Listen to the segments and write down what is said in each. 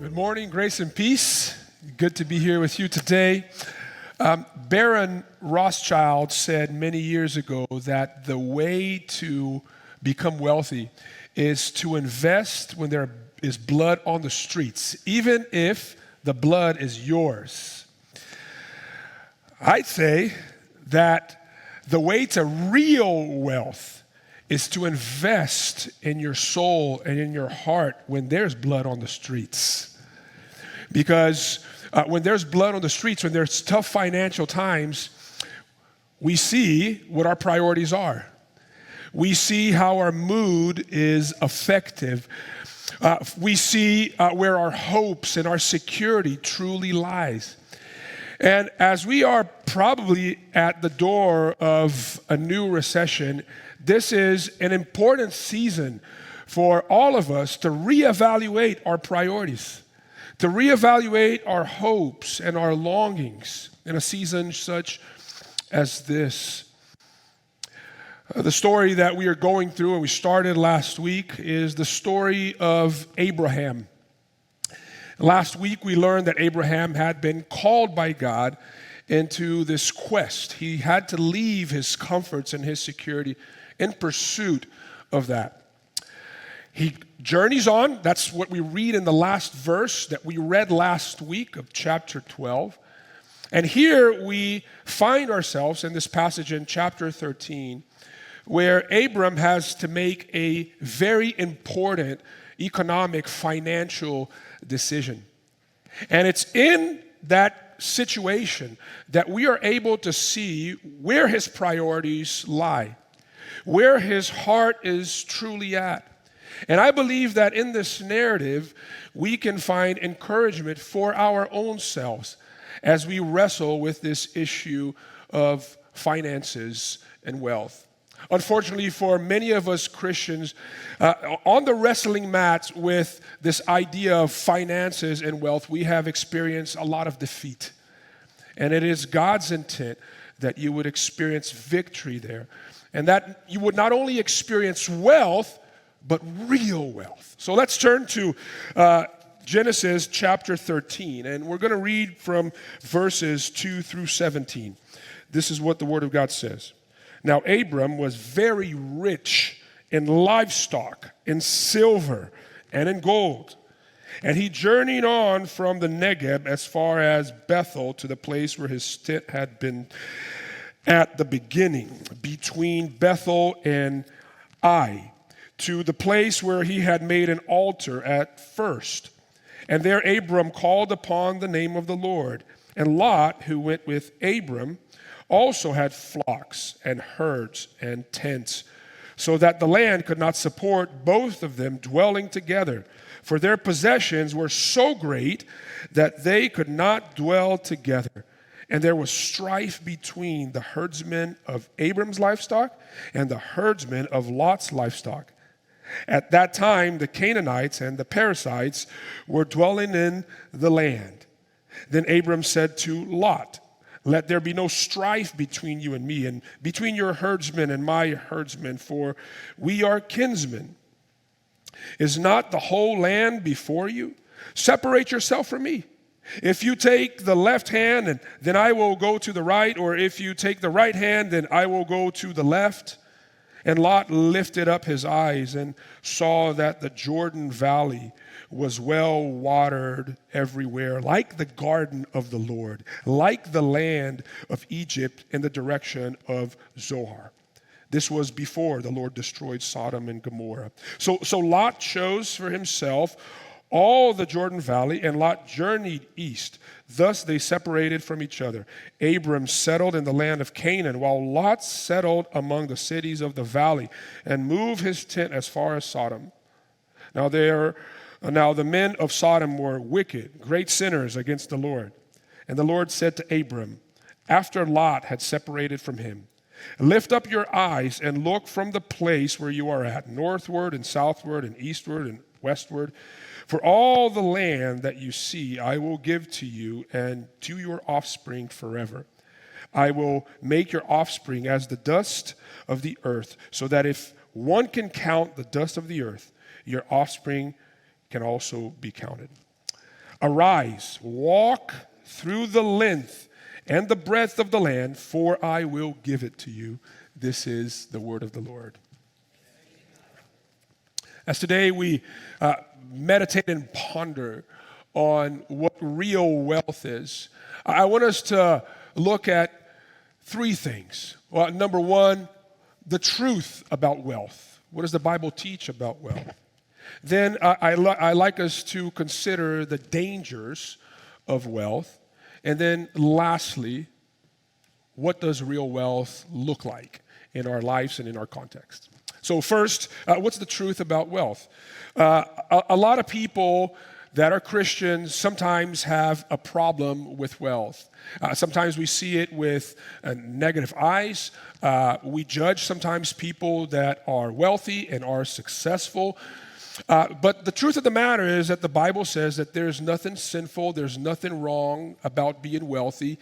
Good morning, grace and peace. Good to be here with you today. Baron Rothschild said many years ago that the way to become wealthy is to invest when there is blood on the streets, even if the blood is yours. I'd say that the way to real wealth is to invest in your soul and in your heart when there's blood on the streets. Because when there's blood on the streets, when there's tough financial times, we see what our priorities are. We see how our mood is effective. We see where our hopes and our security truly lies. And as we are probably at the door of a new recession, this is an important season for all of us to reevaluate our priorities, to reevaluate our hopes and our longings in a season such as this. The story that we are going through and we started last week is the story of Abraham. Last week we learned that Abraham had been called by God into this quest. He had to leave his comforts and his security in pursuit of that. He journeys on. That's what we read in the last verse that we read last week of chapter 12. And here we find ourselves in this passage in chapter 13, where Abram has to make a very important economic, financial decision. And it's in that situation that we are able to see where his priorities lie, where his heart is truly at. And I believe that in this narrative, we can find encouragement for our own selves as we wrestle with this issue of finances and wealth. Unfortunately, for many of us Christians, on the wrestling mat with this idea of finances and wealth, we have experienced a lot of defeat. And it is God's intent that you would experience victory there, and that you would not only experience wealth, but real wealth. So let's turn to Genesis chapter 13, and we're going to read from verses 2 through 17. This is what the Word of God says. Now Abram was very rich in livestock, in silver, and in gold. And he journeyed on from the Negeb as far as Bethel to the place where his tent had been at the beginning, between Bethel and Ai, to the place where he had made an altar at first. And there Abram called upon the name of the Lord. And Lot, who went with Abram, also had flocks and herds and tents, so that the land could not support both of them dwelling together. For their possessions were so great that they could not dwell together. And there was strife between the herdsmen of Abram's livestock and the herdsmen of Lot's livestock. At that time, the Canaanites and the Perizzites were dwelling in the land. Then Abram said to Lot, "Let there be no strife between you and me, and between your herdsmen and my herdsmen, for we are kinsmen. Is not the whole land before you? Separate yourself from me. If you take the left hand, then I will go to the right, or if you take the right hand, then I will go to the left." And Lot lifted up his eyes and saw that the Jordan Valley was well watered everywhere, like the garden of the Lord, like the land of Egypt in the direction of Zoar. This was before the Lord destroyed Sodom and Gomorrah. So Lot chose for himself all the Jordan Valley, and Lot journeyed east. Thus they separated from each other. Abram settled in the land of Canaan, while Lot settled among the cities of the valley and moved his tent as far as Sodom. Now the men of Sodom were wicked, great sinners against the Lord. And the Lord said to Abram, after Lot had separated from him, "Lift up your eyes and look from the place where you are at, northward and southward and eastward and westward. For all the land that you see, I will give to you and to your offspring forever. I will make your offspring as the dust of the earth, so that if one can count the dust of the earth, your offspring can also be counted." Arise, walk through the length and the breadth of the land, for I will give it to you. This is the word of the Lord. As today we meditate and ponder on what real wealth is, I want us to look at three things. Well, number one, the truth about wealth. What does the Bible teach about wealth? Then I like us to consider the dangers of wealth. And then lastly, what does real wealth look like in our lives and in our context? So first, what's the truth about wealth? A lot of people that are Christians sometimes have a problem with wealth. Sometimes we see it with negative eyes. We judge sometimes people that are wealthy and are successful. But the truth of the matter is that the Bible says that there's nothing sinful, there's nothing wrong about being wealthy.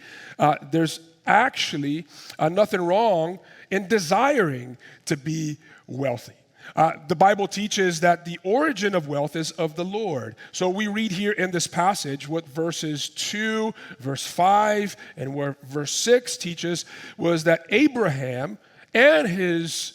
There's actually nothing wrong in desiring to be wealthy. The Bible teaches that the origin of wealth is of the Lord. So we read here in this passage what verses 2, verse 5, and where verse 6 teaches was that Abraham and his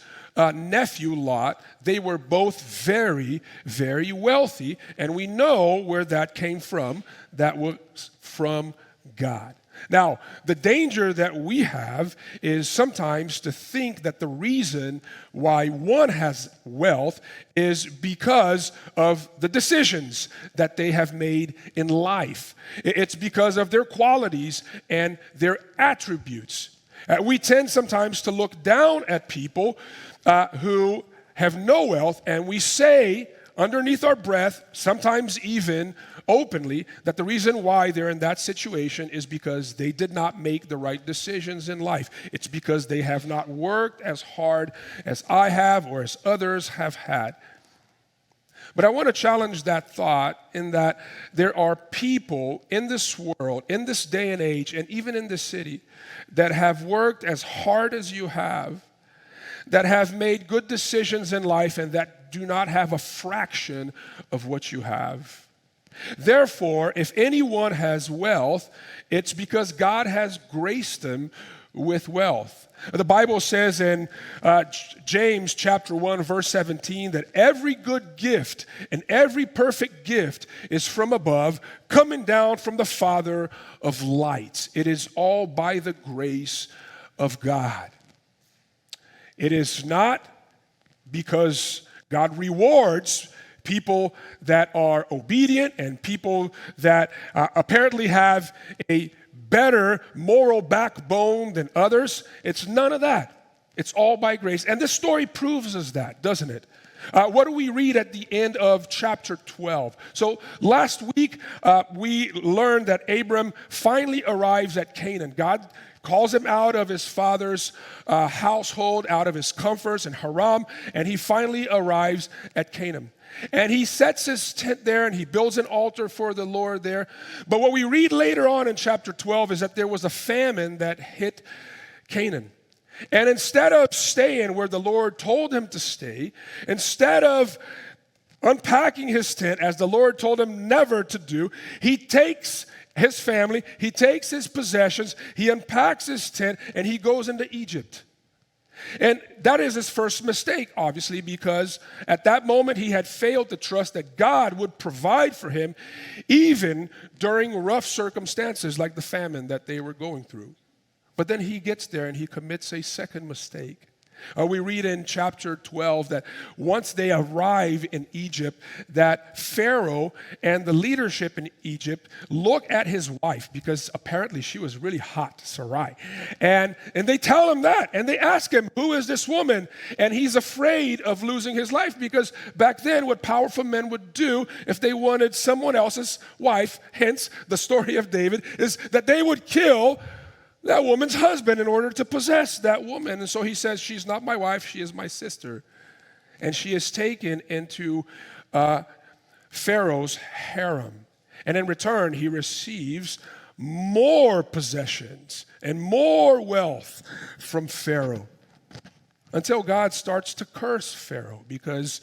nephew Lot, they were both very, very wealthy. And we know where that came from. That was from God. Now, the danger that we have is sometimes to think that the reason why one has wealth is because of the decisions that they have made in life. It's because of their qualities and their attributes. We tend sometimes to look down at people who have no wealth, and we say underneath our breath, sometimes even openly, that the reason why they're in that situation is because they did not make the right decisions in life. It's because they have not worked as hard as I have or as others have had. But I want to challenge that thought in that there are people in this world, in this day and age, and even in this city, that have worked as hard as you have, that have made good decisions in life, and that do not have a fraction of what you have. Therefore, if anyone has wealth, it's because God has graced them with wealth. The Bible says in James chapter 1, verse 17, that every good gift and every perfect gift is from above, coming down from the Father of lights. It is all by the grace of God. It is not because God rewards people that are obedient and people that apparently have a better moral backbone than others. It's none of that. It's all by grace. And this story proves us that, doesn't it? What do we read at the end of chapter 12? So last week, we learned that Abram finally arrives at Canaan. God calls him out of his father's household, out of his comforts in Haran, and he finally arrives at Canaan. And he sets his tent there and he builds an altar for the Lord there. But what we read later on in chapter 12 is that there was a famine that hit Canaan. And instead of staying where the Lord told him to stay, instead of unpacking his tent as the Lord told him never to do, he takes his family, he takes his possessions, he unpacks his tent, and he goes into Egypt. And that is his first mistake, obviously, because at that moment he had failed to trust that God would provide for him even during rough circumstances like the famine that they were going through. But then he gets there and he commits a second mistake. We read in chapter 12 that once they arrive in Egypt, that Pharaoh and the leadership in Egypt look at his wife, because apparently she was really hot, Sarai. And they tell him that, and they ask him, who is this woman? And he's afraid of losing his life, because back then what powerful men would do if they wanted someone else's wife, hence the story of David, is that they would kill that woman's husband in order to possess that woman. And so he says, she's not my wife, she is my sister. And she is taken into Pharaoh's harem. And in return, he receives more possessions and more wealth from Pharaoh, until God starts to curse Pharaoh, because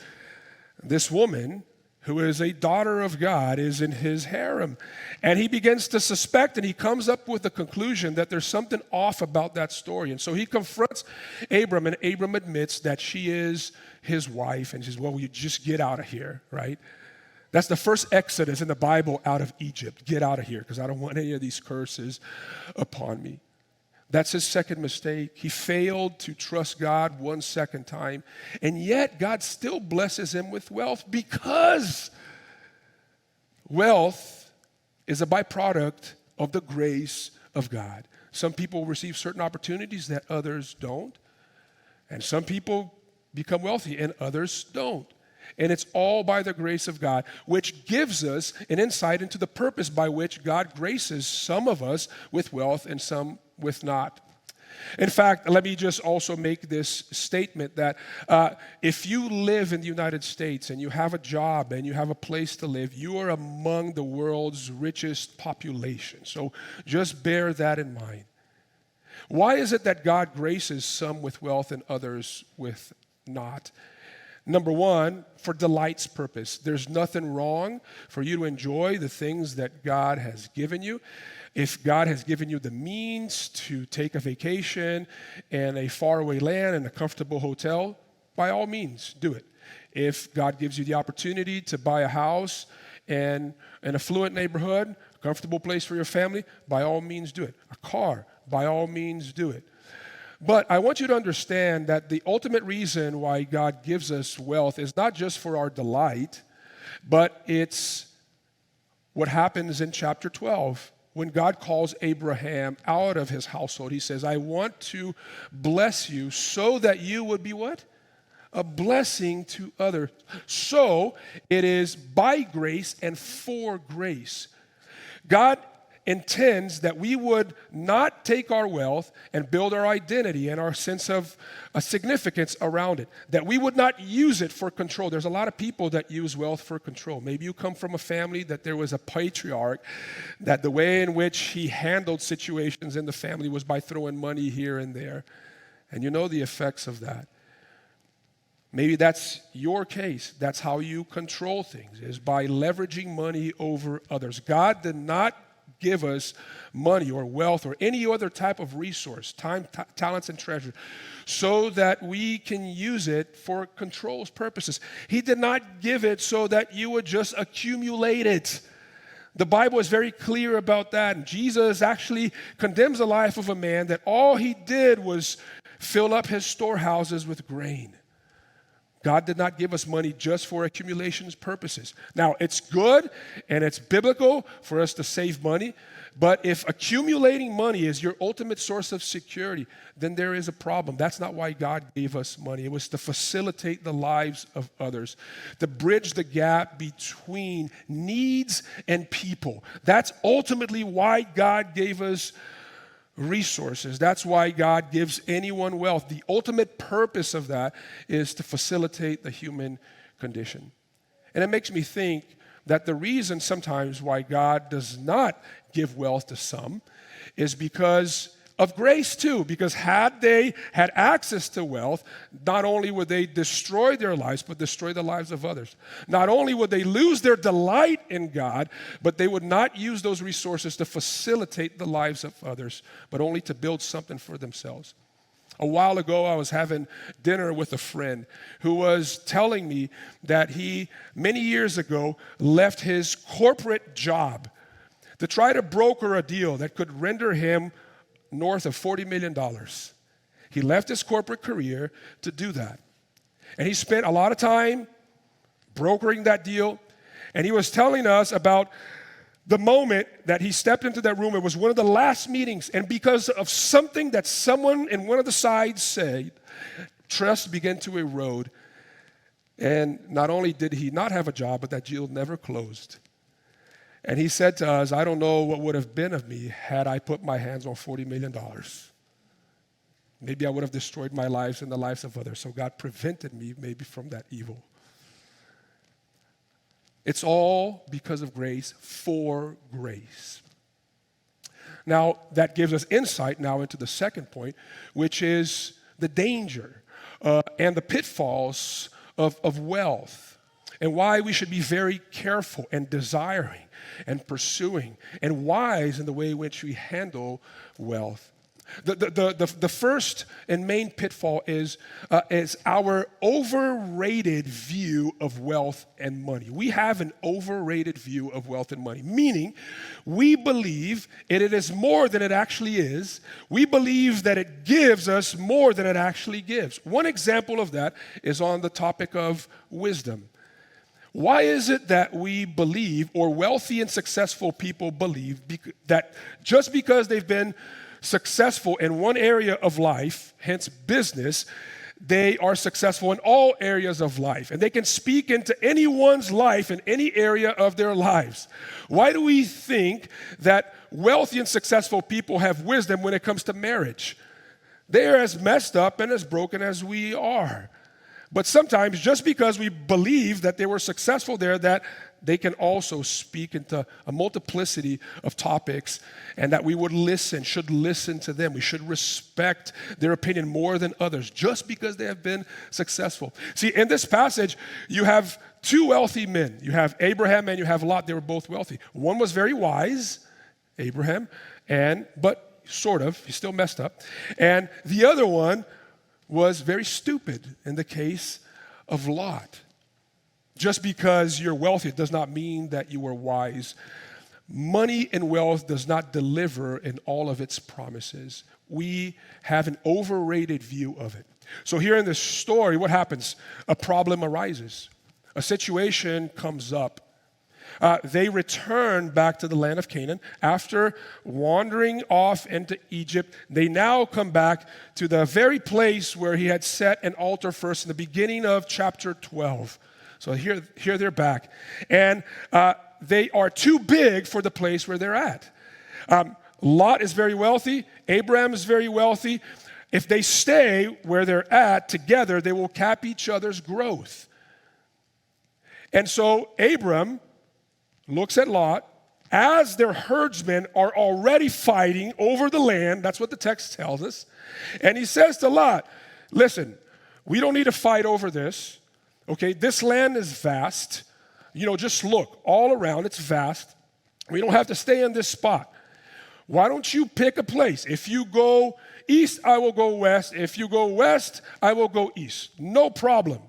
this woman who is a daughter of God, is in his harem. And he begins to suspect, and he comes up with the conclusion that there's something off about that story. And so he confronts Abram, and Abram admits that she is his wife. And he says, well, you just get out of here, right? That's the first exodus in the Bible out of Egypt. Get out of here, because I don't want any of these curses upon me. That's his second mistake. He failed to trust God one second time, and yet God still blesses him with wealth, because wealth is a byproduct of the grace of God. Some people receive certain opportunities that others don't, and some people become wealthy and others don't. And it's all by the grace of God, which gives us an insight into the purpose by which God graces some of us with wealth and some with not. In fact, let me just also make this statement that if you live in the United States and you have a job and you have a place to live, you are among the world's richest population. So just bear that in mind. Why is it that God graces some with wealth and others with not? Number one, for delight's purpose. There's nothing wrong for you to enjoy the things that God has given you. If God has given you the means to take a vacation in a faraway land and a comfortable hotel, by all means, do it. If God gives you the opportunity to buy a house in an affluent neighborhood, a comfortable place for your family, by all means, do it. A car, by all means, do it. But I want you to understand that the ultimate reason why God gives us wealth is not just for our delight, but it's what happens in chapter 12. When God calls Abraham out of his household, he says, I want to bless you so that you would be what? A blessing to others. So it is by grace and for grace. God intends that we would not take our wealth and build our identity and our sense of a significance around it, that we would not use it for control. There's a lot of people that use wealth for control. Maybe you come from a family that there was a patriarch, that the way in which he handled situations in the family was by throwing money here and there, and you know the effects of that. Maybe that's your case. That's how you control things, is by leveraging money over others. God did not give us money or wealth or any other type of resource, time, talents, and treasure, so that we can use it for control purposes. He did not give it so that you would just accumulate it. The Bible is very clear about that. And Jesus actually condemns the life of a man that all he did was fill up his storehouses with grain. God did not give us money just for accumulation's purposes. Now, it's good and it's biblical for us to save money, but if accumulating money is your ultimate source of security, then there is a problem. That's not why God gave us money. It was to facilitate the lives of others, to bridge the gap between needs and people. That's ultimately why God gave us resources. That's why God gives anyone wealth. The ultimate purpose of that is to facilitate the human condition. And it makes me think that the reason sometimes why God does not give wealth to some is because of grace too, because had they had access to wealth, not only would they destroy their lives, but destroy the lives of others. Not only would they lose their delight in God, but they would not use those resources to facilitate the lives of others, but only to build something for themselves. A while ago, I was having dinner with a friend who was telling me that he, many years ago, left his corporate job to try to broker a deal that could render him north of $40 million. He left his corporate career to do that. And he spent a lot of time brokering that deal. And he was telling us about the moment that he stepped into that room. It was one of the last meetings. And because of something that someone in one of the sides said, trust began to erode. And not only did he not have a job, but that deal never closed. And he said to us, I don't know what would have been of me had I put my hands on $40 million. Maybe I would have destroyed my lives and the lives of others. So God prevented me maybe from that evil. It's all because of grace, for grace. Now, that gives us insight now into the second point, which is the danger and the pitfalls of wealth. and why we should be very careful and desiring and pursuing and wise in the way in which we handle wealth. The first and main pitfall is our overrated view of wealth and money. We have an overrated view of wealth and money, meaning we believe it is more than it actually is. We believe that it gives us more than it actually gives. One example of that is on the topic of wisdom. Why is it that we believe, or wealthy and successful people believe, that just because they've been successful in one area of life, hence business, they are successful in all areas of life, and they can speak into anyone's life in any area of their lives? Why do we think that wealthy and successful people have wisdom when it comes to marriage? They are as messed up and as broken as we are. But sometimes, just because we believe that they were successful there, that they can also speak into a multiplicity of topics, and that we should listen to them. We should respect their opinion more than others, just because they have been successful. See, in this passage, you have two wealthy men. You have Abraham and you have Lot. They were both wealthy. One was very wise, Abraham, but sort of, he still messed up. And the other one was very stupid, in the case of Lot. Just because you're wealthy does not mean that you are wise. Money and wealth does not deliver in all of its promises. We have an overrated view of it. So here in this story, what happens? A problem arises. A situation comes up. They return back to the land of Canaan. After wandering off into Egypt, they now come back to the very place where he had set an altar first in the beginning of chapter 12. So here they're back. And they are too big for the place where they're at. Lot is very wealthy. Abraham is very wealthy. If they stay where they're at together, they will cap each other's growth. And so Abram looks at Lot as their herdsmen are already fighting over the land. That's what the text tells us. And he says to Lot, listen, we don't need to fight over this. Okay, this land is vast. Just look all around. It's vast. We don't have to stay in this spot. Why don't you pick a place? If you go east, I will go west. If you go west, I will go east. No problem.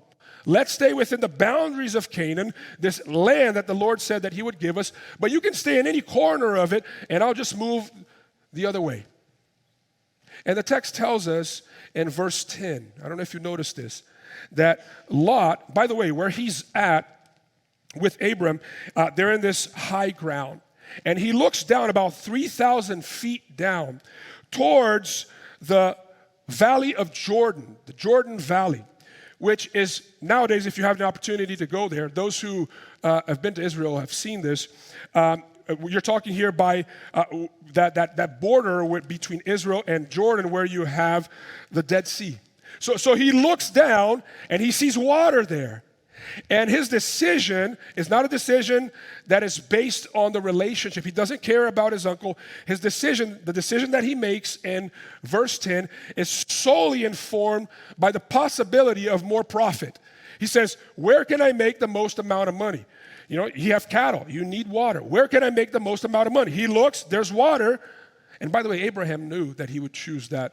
Let's stay within the boundaries of Canaan, this land that the Lord said that he would give us. But you can stay in any corner of it, and I'll just move the other way. And the text tells us in verse 10, I don't know if you noticed this, that Lot, by the way, where he's at with Abram, they're in this high ground. And he looks down about 3,000 feet down towards the valley of Jordan, the Jordan Valley, which is nowadays, if you have the opportunity to go there, those who have been to Israel have seen this. You're talking here by that border between Israel and Jordan, where you have the Dead Sea. So he looks down and he sees water there. And his decision is not a decision that is based on the relationship. He doesn't care about his uncle. His decision, the decision that he makes in verse 10, is solely informed by the possibility of more profit. He says, where can I make the most amount of money? You have cattle. You need water. Where can I make the most amount of money? He looks, there's water. And by the way, Abraham knew that he would choose that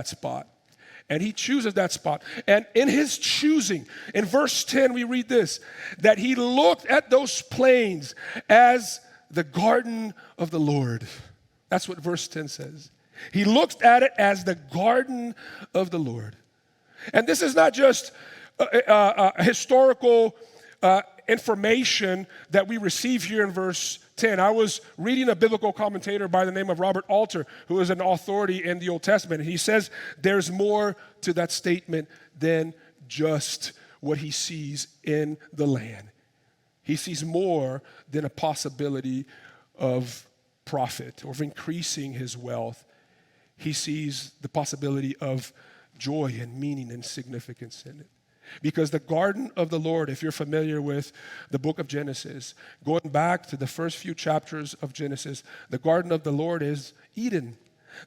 spot. And he chooses that spot. And in his choosing, in verse 10, we read this, that he looked at those plains as the garden of the Lord. That's what verse 10 says. He looked at it as the garden of the Lord. And this is not just historical information that we receive here in verse 10. I was reading a biblical commentator by the name of Robert Alter, who is an authority in the Old Testament. And he says there's more to that statement than just what he sees in the land. He sees more than a possibility of profit or of increasing his wealth. He sees the possibility of joy and meaning and significance in it. Because the garden of the Lord, if you're familiar with the book of Genesis, going back to the first few chapters of Genesis, the garden of the Lord is Eden.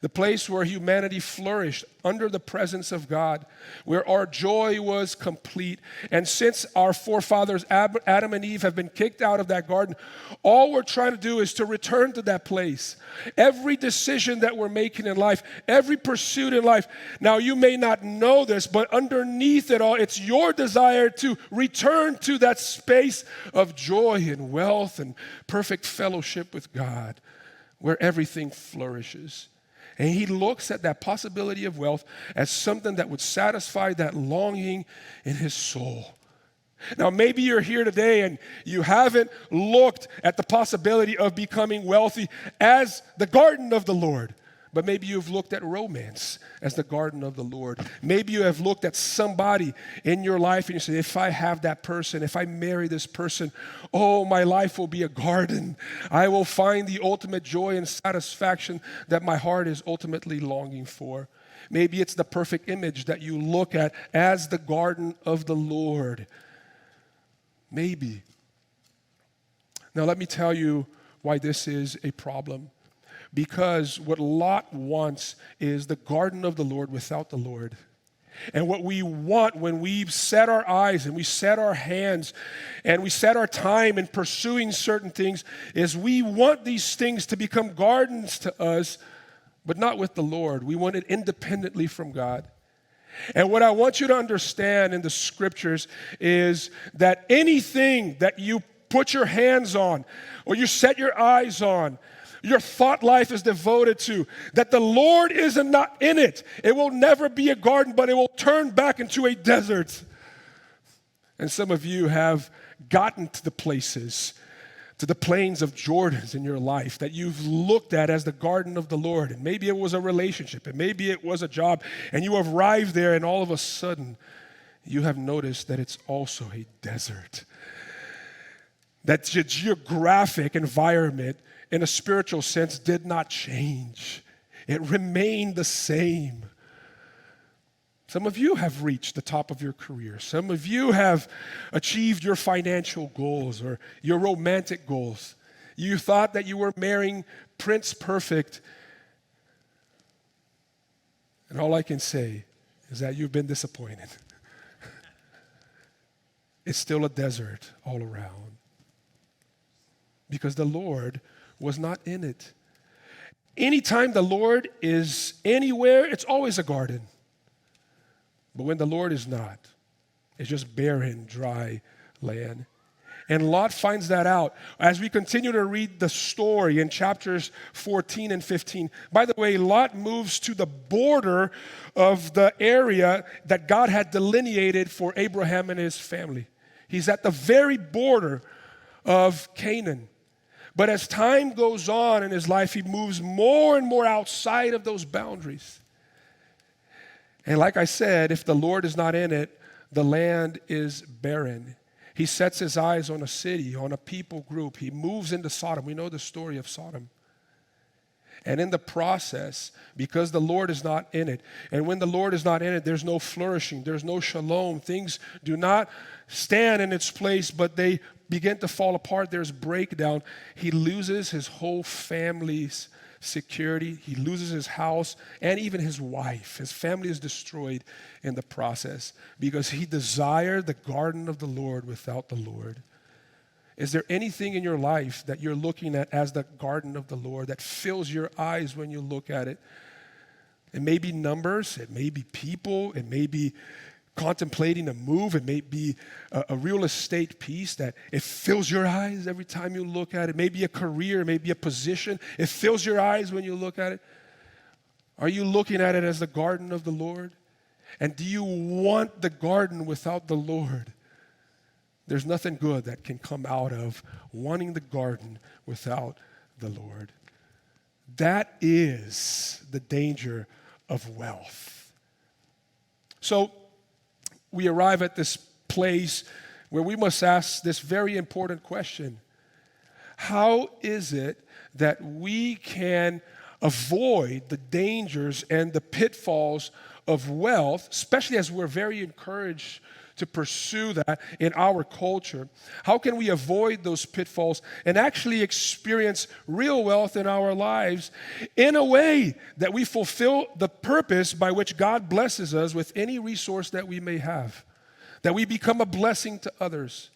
the place where humanity flourished under the presence of God, where our joy was complete. And since our forefathers, Adam and Eve, have been kicked out of that garden, all we're trying to do is to return to that place. Every decision that we're making in life, every pursuit in life, now you may not know this, but underneath it all, it's your desire to return to that space of joy and wealth and perfect fellowship with God, where everything flourishes. And he looks at that possibility of wealth as something that would satisfy that longing in his soul. Now, maybe you're here today and you haven't looked at the possibility of becoming wealthy as the garden of the Lord. But maybe you've looked at romance as the garden of the Lord. Maybe you have looked at somebody in your life and you say, if I have that person, if I marry this person, oh, my life will be a garden. I will find the ultimate joy and satisfaction that my heart is ultimately longing for. Maybe it's the perfect image that you look at as the garden of the Lord. Maybe. Now, let me tell you why this is a problem. Because what Lot wants is the garden of the Lord without the Lord. And what we want when we set our eyes and we set our hands and we set our time in pursuing certain things is we want these things to become gardens to us, but not with the Lord. We want it independently from God. And what I want you to understand in the scriptures is that anything that you put your hands on or you set your eyes on, your thought life is devoted to, that the Lord is not in it, it will never be a garden, but it will turn back into a desert. And some of you have gotten to the places, to the plains of Jordans in your life that you've looked at as the garden of the Lord. And maybe it was a relationship, and maybe it was a job, and you have arrived there, and all of a sudden, you have noticed that it's also a desert. That the geographic environment in a spiritual sense did not change. It remained the same. Some of you have reached the top of your career. Some of you have achieved your financial goals or your romantic goals. You thought that you were marrying Prince Perfect. And all I can say is that you've been disappointed. It's still a desert all around. Because the Lord was not in it. Anytime the Lord is anywhere, it's always a garden. But when the Lord is not, it's just barren, dry land. And Lot finds that out as we continue to read the story in chapters 14 and 15. By the way, Lot moves to the border of the area that God had delineated for Abraham and his family. He's at the very border of Canaan. But as time goes on in his life, he moves more and more outside of those boundaries. And like I said, if the Lord is not in it, the land is barren. He sets his eyes on a city, on a people group. He moves into Sodom. We know the story of Sodom. And in the process, because the Lord is not in it, and when the Lord is not in it, there's no flourishing, there's no shalom. Things do not stand in its place, but they begin to fall apart. There's breakdown. He loses his whole family's security. He loses his house and even his wife. His family is destroyed in the process because he desired the garden of the Lord without the Lord. Is there anything in your life that you're looking at as the garden of the Lord that fills your eyes when you look at it? It may be numbers, it may be people, it may be contemplating a move, it may be a real estate piece that it fills your eyes every time you look at it. Maybe a career, maybe a position, it fills your eyes when you look at it. Are you looking at it as the garden of the Lord? And do you want the garden without the Lord? There's nothing good that can come out of wanting the garden without the Lord. That is the danger of wealth. So we arrive at this place where we must ask this very important question. How is it that we can avoid the dangers and the pitfalls of wealth, especially as we're very encouraged to pursue that in our culture? How can we avoid those pitfalls and actually experience real wealth in our lives in a way that we fulfill the purpose by which God blesses us with any resource that we may have, that we become a blessing to others?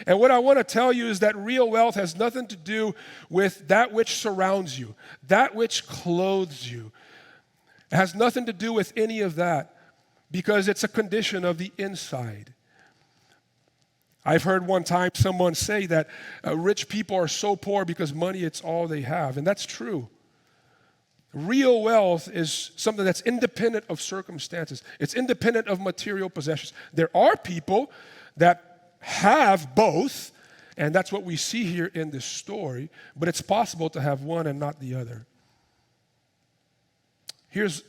And what I want to tell you is that real wealth has nothing to do with that which surrounds you, that which clothes you. It has nothing to do with any of that, because it's a condition of the inside. I've heard one time someone say that rich people are so poor because money, it's all they have. And that's true. Real wealth is something that's independent of circumstances. It's independent of material possessions. There are people that have both, and that's what we see here in this story, but it's possible to have one and not the other. Here's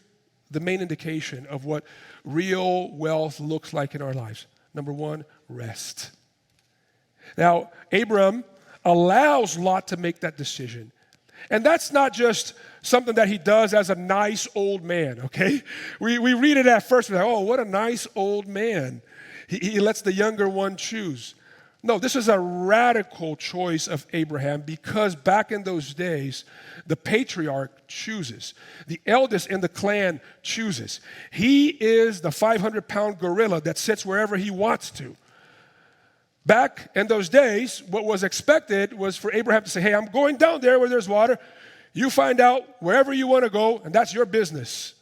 the main indication of what real wealth looks like in our lives. Number one, rest. Now, Abram allows Lot to make that decision. And that's not just something that he does as a nice old man, okay? We read it at first, we're like, oh, what a nice old man. He lets the younger one choose. No, this is a radical choice of Abraham, because back in those days, the patriarch chooses. The eldest in the clan chooses. He is the 500-pound gorilla that sits wherever he wants to. Back in those days, what was expected was for Abraham to say, hey, I'm going down there where there's water. You find out wherever you want to go, and that's your business.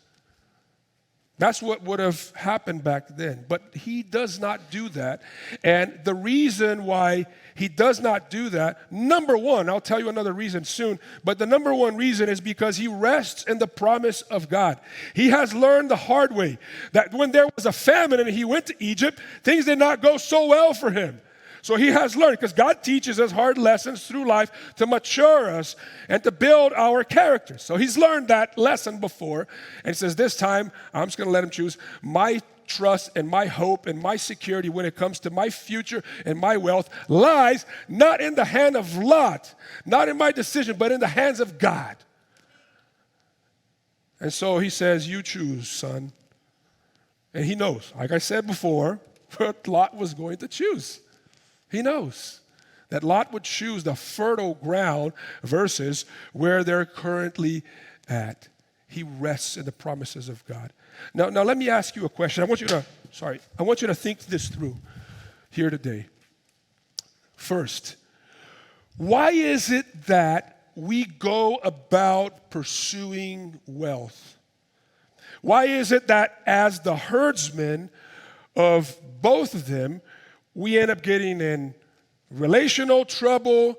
That's what would have happened back then. But he does not do that. And the reason why he does not do that, number one, I'll tell you another reason soon, but the number one reason is because he rests in the promise of God. He has learned the hard way that when there was a famine and he went to Egypt, things did not go so well for him. So he has learned, because God teaches us hard lessons through life to mature us and to build our character. So he's learned that lesson before, and he says, this time, I'm just going to let him choose. My trust and my hope and my security when it comes to my future and my wealth lies not in the hand of Lot, not in my decision, but in the hands of God. And so he says, you choose, son. And he knows, like I said before, what Lot was going to choose. He knows that Lot would choose the fertile ground versus where they're currently at. He rests in the promises of God. Now let me ask you a question. I want you to think this through here today. First, why is it that we go about pursuing wealth? Why is it that as the herdsmen of both of them, we end up getting in relational trouble,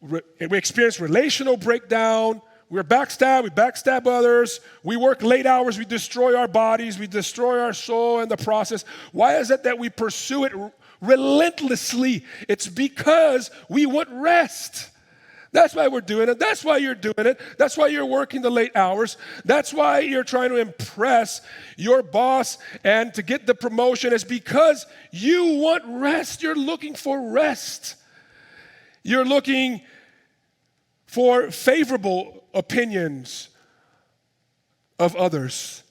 we experience relational breakdown, we're backstabbed, we backstab others, we work late hours, we destroy our bodies, we destroy our soul in the process. Why is it that we pursue it relentlessly? It's because we want rest. That's why we're doing it. That's why you're doing it. That's why you're working the late hours. That's why you're trying to impress your boss and to get the promotion. It's because you want rest. You're looking for rest. You're looking for favorable opinions of others.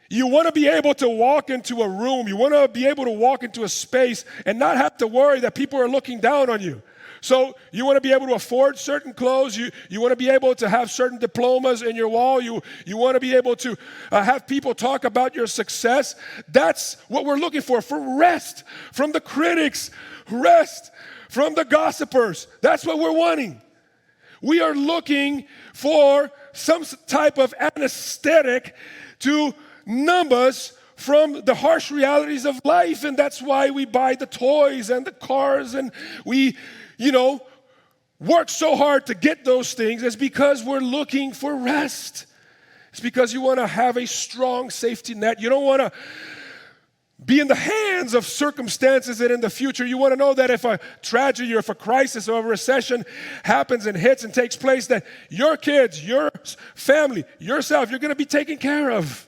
You want to be able to walk into a room. You want to be able to walk into a space and not have to worry that people are looking down on you. So you want to be able to afford certain clothes. You want to be able to have certain diplomas in your wall. You want to be able to have people talk about your success. That's what we're looking for rest from the critics, rest from the gossipers. That's what we're wanting. We are looking for some type of anesthetic to numb us from the harsh realities of life, and that's why we buy the toys and the cars, and we work so hard to get those things. It's because we're looking for rest. It's because you want to have a strong safety net. You don't want to be in the hands of circumstances that in the future you want to know that if a tragedy or if a crisis or a recession happens and hits and takes place, that your kids, your family, yourself, you're going to be taken care of.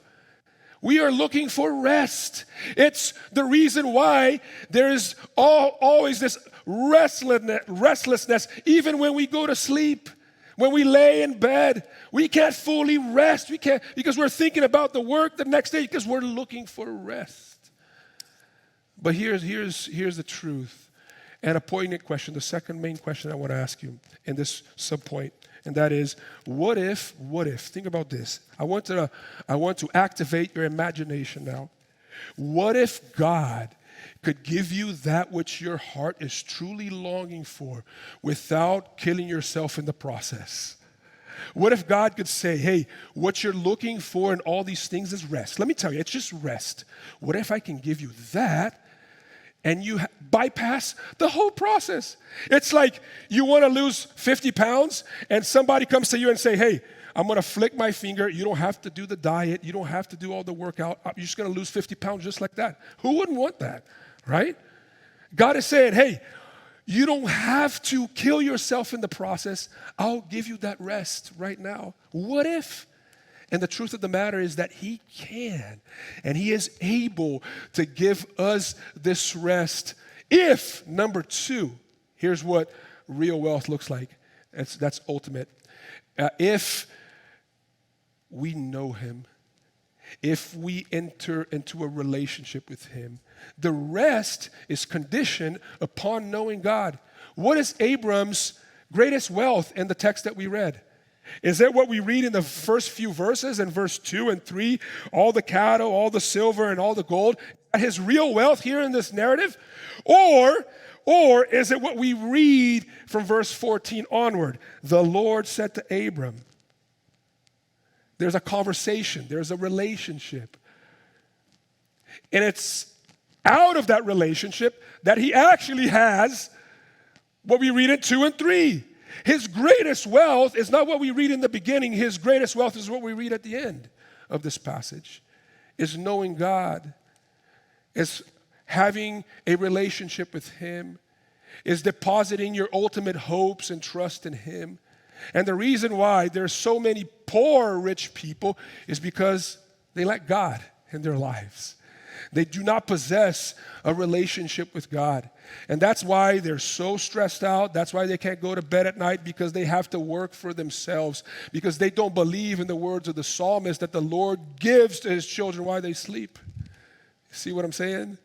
We are looking for rest. It's the reason why there is always this restlessness, even when we go to sleep, when we lay in bed. We can't fully rest. We can't, because we're thinking about the work the next day, because we're looking for rest. But here's the truth and a poignant question, the second main question I want to ask you in this subpoint, and that is, what if, think about this. I want to activate your imagination now. What if God could give you that which your heart is truly longing for without killing yourself in the process? What if God could say, hey, what you're looking for in all these things is rest? Let me tell you, it's just rest. What if I can give you that and you bypass the whole process? It's like you want to lose 50 pounds and somebody comes to you and say, hey, I'm going to flick my finger. You don't have to do the diet. You don't have to do all the workout. You're just going to lose 50 pounds just like that. Who wouldn't want that, right? God is saying, hey, you don't have to kill yourself in the process. I'll give you that rest right now. What if? And the truth of the matter is that he can, and he is able to give us this rest if, number two, here's what real wealth looks like. That's ultimate. If we know him, if we enter into a relationship with him, the rest is conditioned upon knowing God. What is Abram's greatest wealth in the text that we read? Is that what we read in the first few verses in verse 2 and 3? All the cattle, all the silver, and all the gold? His real wealth here in this narrative? Or is it what we read from verse 14 onward? The Lord said to Abram. There's a conversation. There's a relationship. And it's out of that relationship that he actually has what we read in 2 and 3. His greatest wealth is not what we read in the beginning. His greatest wealth is what we read at the end of this passage. Is knowing God. Is having a relationship with him. Is depositing your ultimate hopes and trust in him. And the reason why there's so many poor rich people is because they lack God in their lives. They do not possess a relationship with God. And that's why they're so stressed out. That's why they can't go to bed at night, because they have to work for themselves, because they don't believe in the words of the psalmist that the Lord gives to his children while they sleep. See what I'm saying?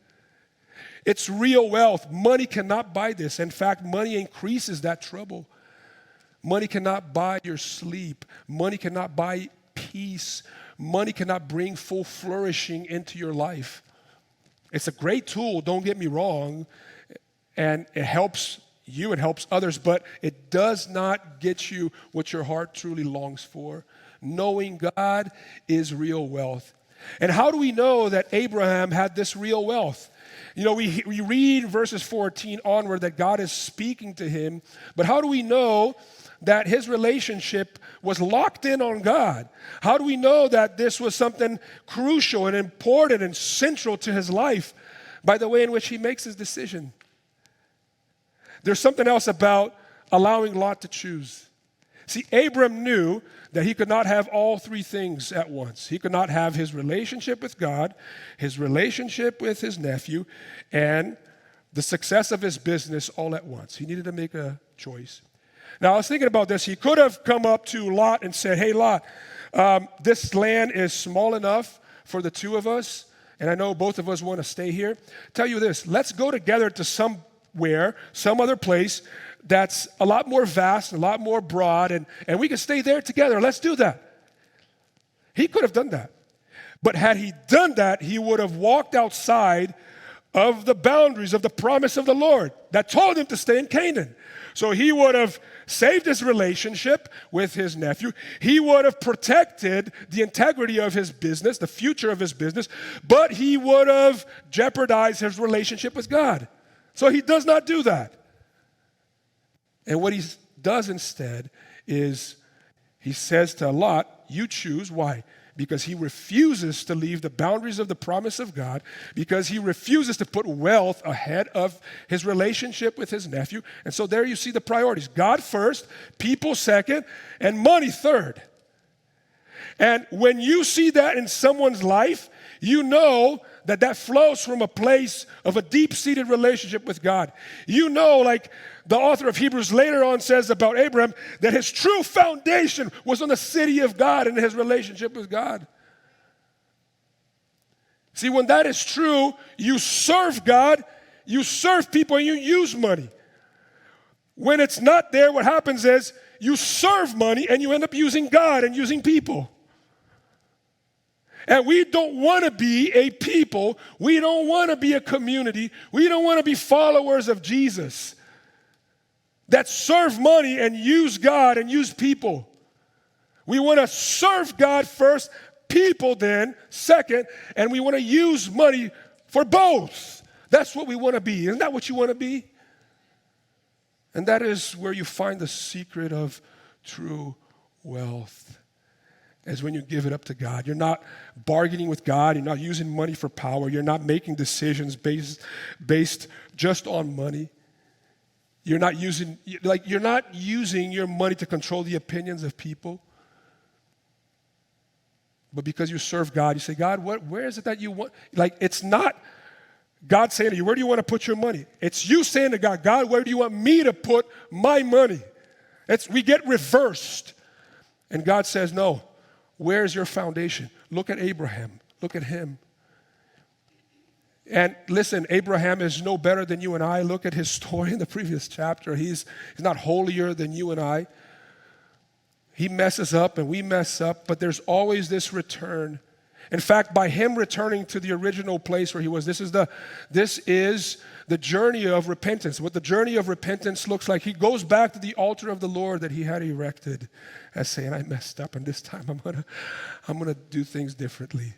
It's real wealth. Money cannot buy this. In fact, money increases that trouble. Money cannot buy your sleep. Money cannot buy peace. Money cannot bring full flourishing into your life. It's a great tool, don't get me wrong, and it helps you, it helps others, but it does not get you what your heart truly longs for. Knowing God is real wealth. And how do we know that Abraham had this real wealth? You know, we read verses 14 onward that God is speaking to him, but how do we know that his relationship was locked in on God? How do we know that this was something crucial and important and central to his life? By the way in which he makes his decision. There's something else about allowing Lot to choose. See, Abram knew that he could not have all three things at once. He could not have his relationship with God, his relationship with his nephew, and the success of his business all at once. He needed to make a choice. Now, I was thinking about this. He could have come up to Lot and said, hey, Lot, this land is small enough for the two of us, and I know both of us want to stay here. Tell you this, let's go together to somewhere, some other place that's a lot more vast, a lot more broad, and we can stay there together. Let's do that. He could have done that. But had he done that, he would have walked outside of the boundaries of the promise of the Lord that told him to stay in Canaan. So he would have saved his relationship with his nephew. He would have protected the integrity of his business, the future of his business, but he would have jeopardized his relationship with God. So he does not do that. And what he does instead is he says to Lot, you choose. Why? Because he refuses to leave the boundaries of the promise of God, because he refuses to put wealth ahead of his relationship with his nephew. And so there you see the priorities. God first, people second, and money third. And when you see that in someone's life, you know that flows from a place of a deep-seated relationship with God. You know, like the author of Hebrews later on says about Abraham, that his true foundation was on the city of God and his relationship with God. See, when that is true, you serve God, you serve people, and you use money. When it's not there, what happens is you serve money and you end up using God and using people. And we don't want to be a people. We don't want to be a community. We don't want to be followers of Jesus that serve money and use God and use people. We want to serve God first, people then second, and we want to use money for both. That's what we want to be. Isn't that what you want to be? And that is where you find the secret of true wealth, is when you give it up to God. You're not bargaining with God. You're not using money for power. You're not making decisions based just on money. You're not using your money to control the opinions of people. But because you serve God, you say, God, where is it that you want? Like, it's not God saying to you, where do you want to put your money? It's you saying to God, God, where do you want me to put my money? We get reversed. And God says, no, where's your foundation? Look at Abraham. Look at him. And listen, Abraham is no better than you and I. Look at his story in the previous chapter. He's not holier than you and I. He messes up and we mess up, but there's always this return. In fact, by him returning to the original place where he was, this is the journey of repentance. What the journey of repentance looks like, he goes back to the altar of the Lord that he had erected as saying, I messed up, and this time I'm gonna do things differently.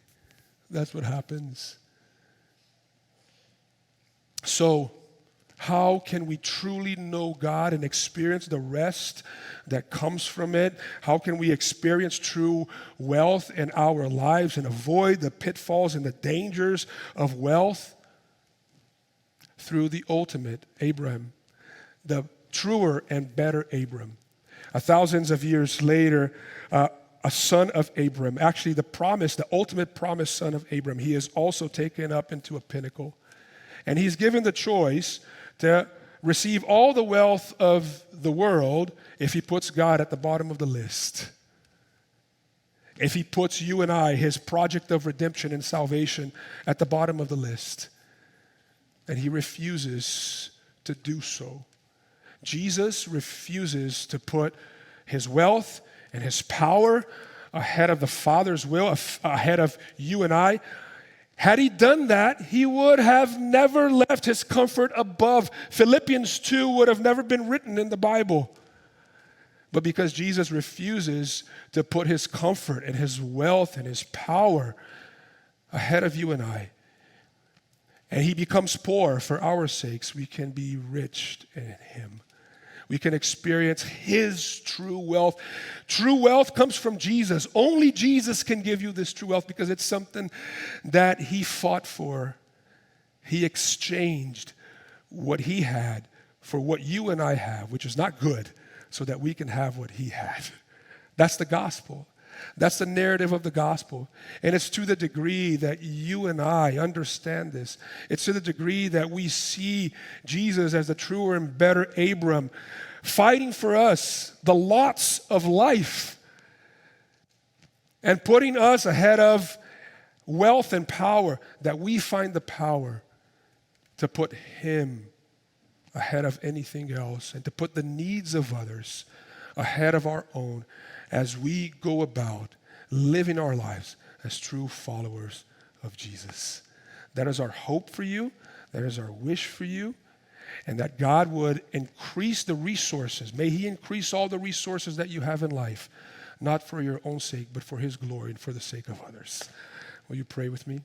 That's what happens. So, how can we truly know God and experience the rest that comes from it? How can we experience true wealth in our lives and avoid the pitfalls and the dangers of wealth? Through the ultimate Abram, the truer and better Abram. Thousands of years later, a son of Abram, actually the ultimate promised son of Abram, he is also taken up into a pinnacle. And he's given the choice to receive all the wealth of the world if he puts God at the bottom of the list. If he puts you and I, his project of redemption and salvation, at the bottom of the list. And he refuses to do so. Jesus refuses to put his wealth and his power ahead of the Father's will, ahead of you and I. Had he done that, he would have never left his comfort above. Philippians 2 would have never been written in the Bible. But because Jesus refuses to put his comfort and his wealth and his power ahead of you and I, and he becomes poor for our sakes, we can be rich in him. We can experience his true wealth. True wealth comes from Jesus. Only Jesus can give you this true wealth because it's something that he fought for. He exchanged what he had for what you and I have, which is not good, so that we can have what he had. That's the gospel. That's the narrative of the gospel. And it's to the degree that you and I understand this. It's to the degree that we see Jesus as the truer and better Abram, fighting for us the lots of life and putting us ahead of wealth and power, that we find the power to put him ahead of anything else and to put the needs of others ahead of our own, as we go about living our lives as true followers of Jesus. That is our hope for you. That is our wish for you. And that God would increase the resources. May he increase all the resources that you have in life, not for your own sake, but for his glory and for the sake of others. Will you pray with me?